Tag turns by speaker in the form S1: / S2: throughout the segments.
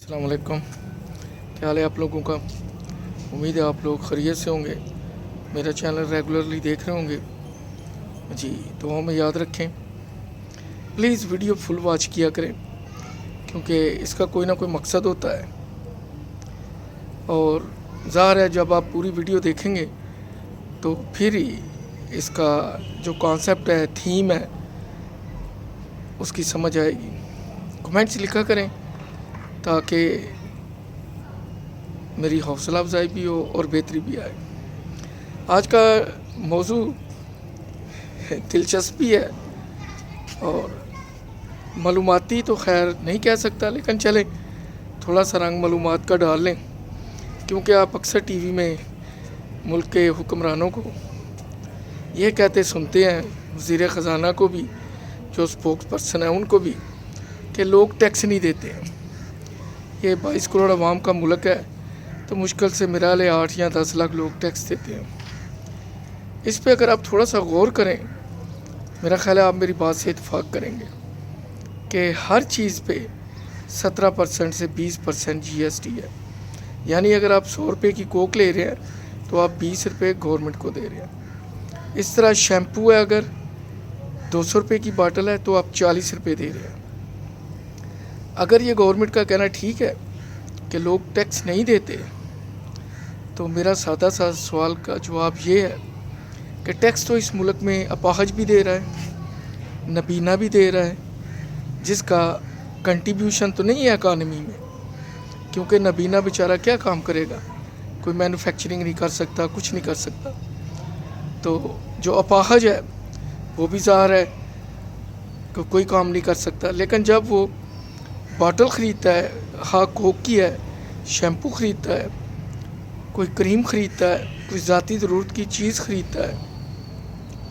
S1: अस्सलाम वालेकुम। क्या हाल है आप लोगों का? उम्मीद है आप लोग खैरियत से होंगे। मेरा चैनल रेगुलरली देख रहे होंगे जी। तो हमें याद रखें, प्लीज़ वीडियो फुल वॉच किया करें, क्योंकि इसका कोई ना कोई मकसद होता है। और ज़ाहिर है जब आप पूरी वीडियो देखेंगे तो फिर ही इसका जो कॉन्सेप्ट है, थीम है, उसकी समझ आएगी। कमेंट्स लिखा करें ताकि मेरी हौसला अफजाई भी हो और बेहतरी भी आए। आज का मौजू दिलचस्पी है और मालूमाती तो खैर नहीं कह सकता, लेकिन चलें थोड़ा सा रंग मालूमात का डाल लें, क्योंकि आप अक्सर टीवी में मुल्क के हुक्मरानों को ये कहते सुनते हैं, वज़ीर ख़जाना को भी, जो स्पोक्स पर्सन है उनको भी, कि लोग टैक्स नहीं देते हैं। ये 22 करोड़ आवाम का मुल्क है, तो मुश्किल से मेरा ले 8 या 10 लाख लोग टैक्स देते हैं। इस पे अगर आप थोड़ा सा गौर करें, मेरा ख्याल है आप मेरी बात से इत्तेफाक करेंगे कि हर चीज़ पे 17% से 20% GST है। यानी अगर आप 100 रुपये की कोक ले रहे हैं तो आप 20 रुपये गवर्नमेंट को दे रहे हैं। इस तरह शैम्पू है, अगर 200 रुपये की बाटल है तो आप 40 रुपये दे रहे हैं। अगर ये गवर्नमेंट का कहना ठीक है कि लोग टैक्स नहीं देते, तो मेरा सादा सा सवाल का जवाब ये है कि टैक्स तो इस मुल्क में अपाहज भी दे रहा है, नबीना भी दे रहा है, जिसका कंट्रीब्यूशन तो नहीं है इकानमी में, क्योंकि नबीना बेचारा क्या काम करेगा, कोई मैन्युफैक्चरिंग नहीं कर सकता, कुछ नहीं कर सकता। तो जो अपाहज है वो भी ज़ाहिर है कि कोई काम नहीं कर सकता। लेकिन जब वो बॉटल ख़रीदता है, हाँ कोक की है, शैम्पू ख़रीदता है, कोई क्रीम ख़रीदता है, कोई ज़ाती ज़रूरत की चीज़ ख़रीदता है,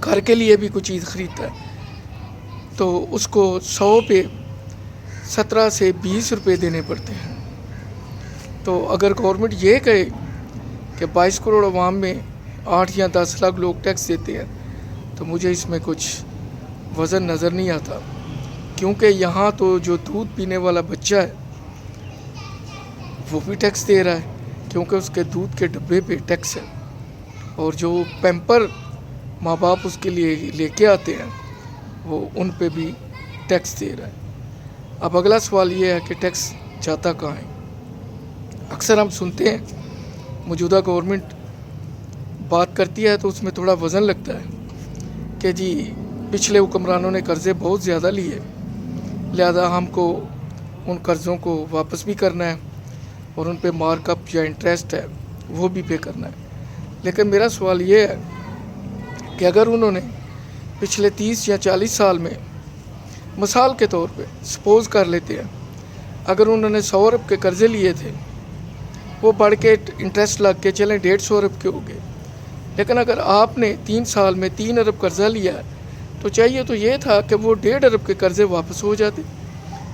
S1: घर के लिए भी कोई चीज़ ख़रीदता है, तो उसको 100 पे 17 से 20 रुपये देने पड़ते हैं। तो अगर गवर्नमेंट ये कहे कि 22 करोड़ आवाम में 8 या 10 लाख लोग टैक्स देते हैं, तो मुझे इसमें कुछ वज़न नज़र नहीं आता। क्योंकि यहाँ तो जो दूध पीने वाला बच्चा है वो भी टैक्स दे रहा है, क्योंकि उसके दूध के डब्बे पे टैक्स है, और जो पैम्पर माँ बाप उसके लिए लेके आते हैं वो उन पे भी टैक्स दे रहा है। अब अगला सवाल ये है कि टैक्स जाता कहाँ है। अक्सर हम सुनते हैं मौजूदा गवर्नमेंट बात करती है तो उसमें थोड़ा वज़न लगता है कि जी पिछले हुक्मरानों ने कर्ज़े बहुत ज़्यादा लिए, लिहाजा हमको उन कर्ज़ों को वापस भी करना है और उन पे मार्कअप या इंटरेस्ट है वो भी पे करना है। लेकिन मेरा सवाल ये है कि अगर उन्होंने पिछले 30 या 40 साल में, मिसाल के तौर पे सपोज़ कर लेते हैं, अगर उन्होंने 100 अरब के कर्ज़े लिए थे, वो बढ़ के इंटरेस्ट लग के चलें 150 अरब के हो गए। लेकिन अगर आपने 3 साल में 3 अरब कर्ज़ा लिया है, तो चाहिए तो ये था कि वो 1.5 अरब के कर्ज़े वापस हो जाते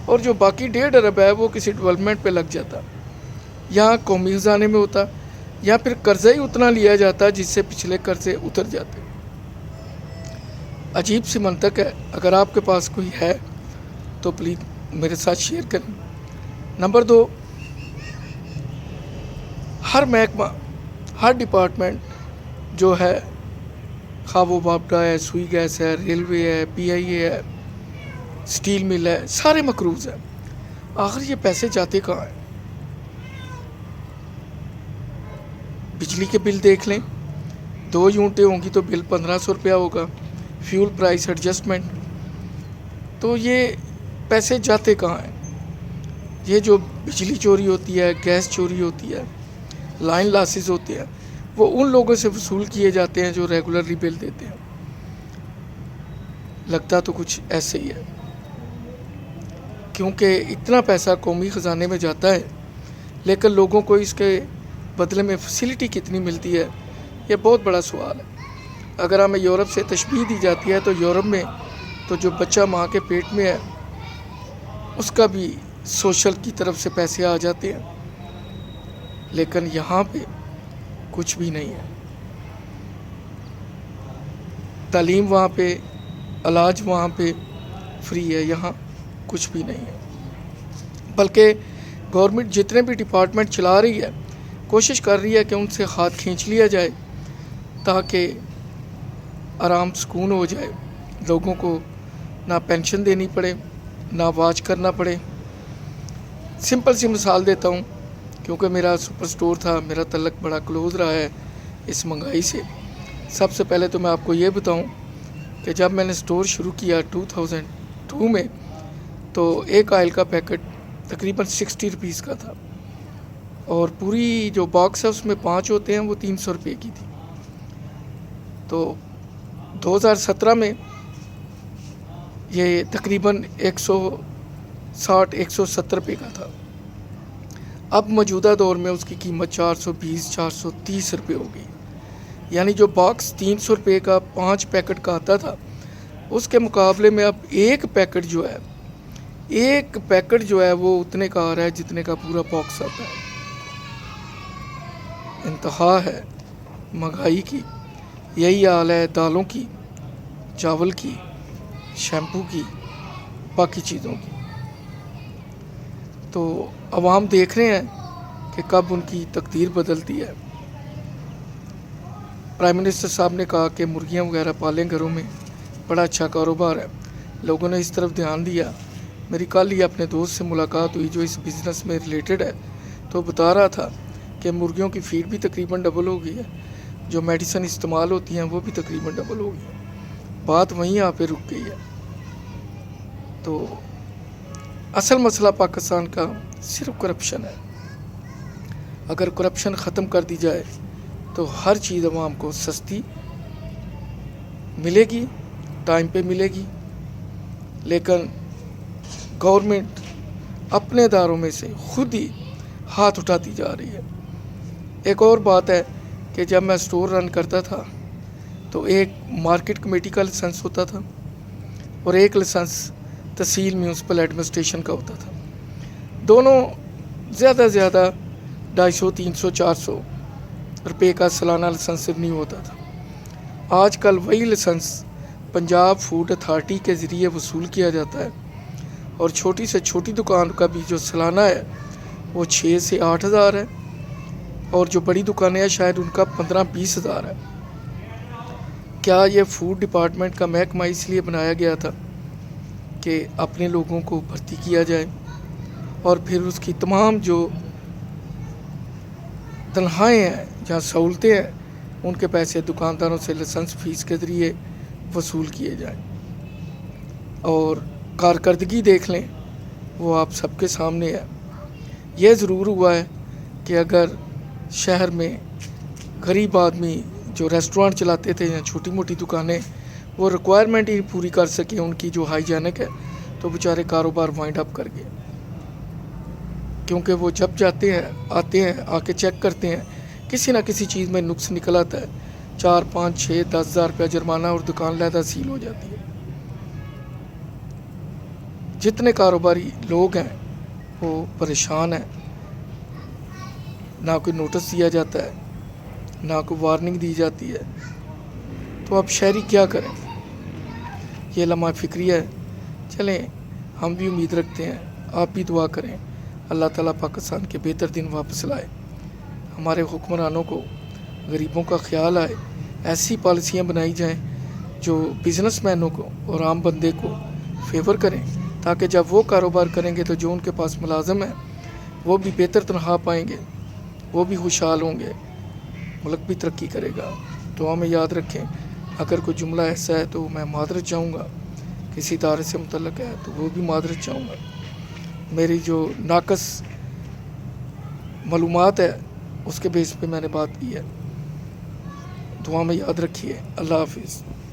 S1: और जो बाकी 1.5 अरब है वो किसी डेवलपमेंट पे लग जाता, या कौमी ख़जाने में होता, या फिर कर्ज़ा ही उतना लिया जाता जिससे पिछले कर्ज़े उतर जाते। अजीब सी मंतक है। अगर आपके पास कोई है तो प्लीज़ मेरे साथ शेयर करें। नंबर 2, हर महकमा, हर डिपार्टमेंट जो है, खा वो बापडा है, सुई गैस है, रेलवे है, PIA है, स्टील मिल है, सारे मकरूज़ हैं। आखिर ये पैसे जाते कहाँ हैं? बिजली के बिल देख लें, 2 यूनिटें होंगी तो बिल 1500 रुपया होगा, फ्यूल प्राइस एडजस्टमेंट। तो ये पैसे जाते कहाँ हैं? ये जो बिजली चोरी होती है, गैस चोरी होती है, लाइन लॉसेस होते हैं, वो उन लोगों से वसूल किए जाते हैं जो रेगुलरली बिल देते हैं। लगता तो कुछ ऐसे ही है, क्योंकि इतना पैसा कौमी ख़जाने में जाता है, लेकिन लोगों को इसके बदले में फैसिलिटी कितनी मिलती है, ये बहुत बड़ा सवाल है। अगर हमें यूरोप से तशबीह दी जाती है तो यूरोप में तो जो बच्चा माँ के पेट में है उसका भी सोशल की तरफ से पैसे आ जाते हैं, लेकिन यहाँ पे कुछ भी नहीं है। तालीम वहाँ पे, इलाज वहाँ पे फ्री है, यहाँ कुछ भी नहीं है। बल्कि गवर्नमेंट जितने भी डिपार्टमेंट चला रही है कोशिश कर रही है कि उनसे हाथ खींच लिया जाए ताकि आराम सुकून हो जाए, लोगों को ना पेंशन देनी पड़े ना वाच करना पड़े। सिंपल सी मिसाल देता हूँ, क्योंकि मेरा सुपर स्टोर था, मेरा तल्लक बड़ा क्लोज रहा है इस महंगाई से। सबसे पहले तो मैं आपको ये बताऊँ कि जब मैंने स्टोर शुरू किया 2002 में, तो एक ऑयल का पैकेट तकरीबन 60 रुपीज़ का था और पूरी जो बॉक्स है उसमें 5 होते हैं, वो 300 रुपये की थी। तो 2017 में ये तकरीबन 160-170 रुपये का था। अब मौजूदा दौर में उसकी कीमत 420-430 रुपये हो गई। यानी जो बॉक्स 300 रुपये का 5 पैकेट का आता था, उसके मुकाबले में अब एक पैकेट जो है वो उतने का आ रहा है जितने का पूरा बॉक्स आता है। इंतहा है महंगाई की। यही हाल है दालों की, चावल की, शैम्पू की, बाकी चीज़ों की। तो अवाम देख रहे हैं कि कब उनकी तकदीर बदलती है। प्राइम मिनिस्टर साहब ने कहा कि मुर्गियां वगैरह पालें घरों में, बड़ा अच्छा कारोबार है, लोगों ने इस तरफ ध्यान दिया। मेरी कल ही अपने दोस्त से मुलाकात हुई जो इस बिज़नेस में रिलेटेड है, तो बता रहा था कि मुर्गियों की फीड भी तकरीबन डबल हो गई है, जो मेडिसिन इस्तेमाल होती हैं वो भी तकरीबन डबल हो गई है। बात वहीं यहाँ पे रुक गई है। तो असल मसला पाकिस्तान का सिर्फ करप्शन है। अगर करप्शन ख़त्म कर दी जाए तो हर चीज़ आवाम को सस्ती मिलेगी, टाइम पे मिलेगी। लेकिन गवर्नमेंट अपने इदारों में से खुद ही हाथ उठाती जा रही है। एक और बात है कि जब मैं स्टोर रन करता था तो एक मार्केट कमेटी का लाइसेंस होता था और एक लाइसेंस तहसील म्यूनसिपल एडमिनिस्ट्रेशन का होता था। दोनों ज़्यादा से ज़्यादा 250-300-400 रुपये का सालाना लाइसेंस रिन्यू होता था। आजकल वही लाइसेंस पंजाब फूड अथॉरिटी के ज़रिए वसूल किया जाता है और छोटी से छोटी दुकान का भी जो सालाना है वो 6 से 8 हज़ार है और जो बड़ी दुकानें हैं शायद उनका 15-20 हज़ार है। क्या ये फूड डिपार्टमेंट का महकमा इसलिए बनाया गया था कि अपने लोगों को भर्ती किया जाए और फिर उसकी तमाम जो तनख्वाहें हैं, जहाँ सहूलतें हैं, उनके पैसे दुकानदारों से लाइसेंस फ़ीस के ज़रिए वसूल किए जाएं। और कारकर्दगी देख लें, वो आप सबके सामने है। ये ज़रूर हुआ है कि अगर शहर में गरीब आदमी जो रेस्टोरेंट चलाते थे या छोटी मोटी दुकानें, वो रिक्वायरमेंट ही पूरी कर सके उनकी जो हाइजीनिक है, तो बेचारे कारोबार वाइंड अप कर गए। क्योंकि वो जब जाते हैं, आते हैं, आके चेक करते हैं, किसी ना किसी चीज़ में नुक्स निकल आता है, 4, 5, 6, 10 हज़ार रुपया जुर्माना और दुकान लहदा सील हो जाती है। जितने कारोबारी लोग हैं वो परेशान हैं। ना कोई नोटिस दिया जाता है, ना कोई वार्निंग दी जाती है। तो अब शहरी क्या करें? ये लम्हा फ़िक्रिया है। चलें, हम भी उम्मीद रखते हैं, आप भी दुआ करें, अल्लाह ताला पाकिस्तान के बेहतर दिन वापस लाए, हमारे हुक्मरानों को गरीबों का ख्याल आए, ऐसी पॉलिसियाँ बनाई जाएं जो बिज़नेसमैनों को और आम बंदे को फेवर करें, ताकि जब वो कारोबार करेंगे तो जो उनके पास मुलाजम है वो भी बेहतर तनख्वाह पाएंगे, वो भी खुशहाल होंगे, मुल्क भी तरक्की करेगा। तो हमें याद रखें, अगर कोई जुमला ऐसा है तो मैं मादरत चाहूँगा, किसी इदारे से मुतल्लक है तो वो भी मादरत चाहूँगा। मेरी जो नाकस मालूमात है उसके बेस पे मैंने बात की है। दुआ में याद रखिए। अल्लाह हाफिज़।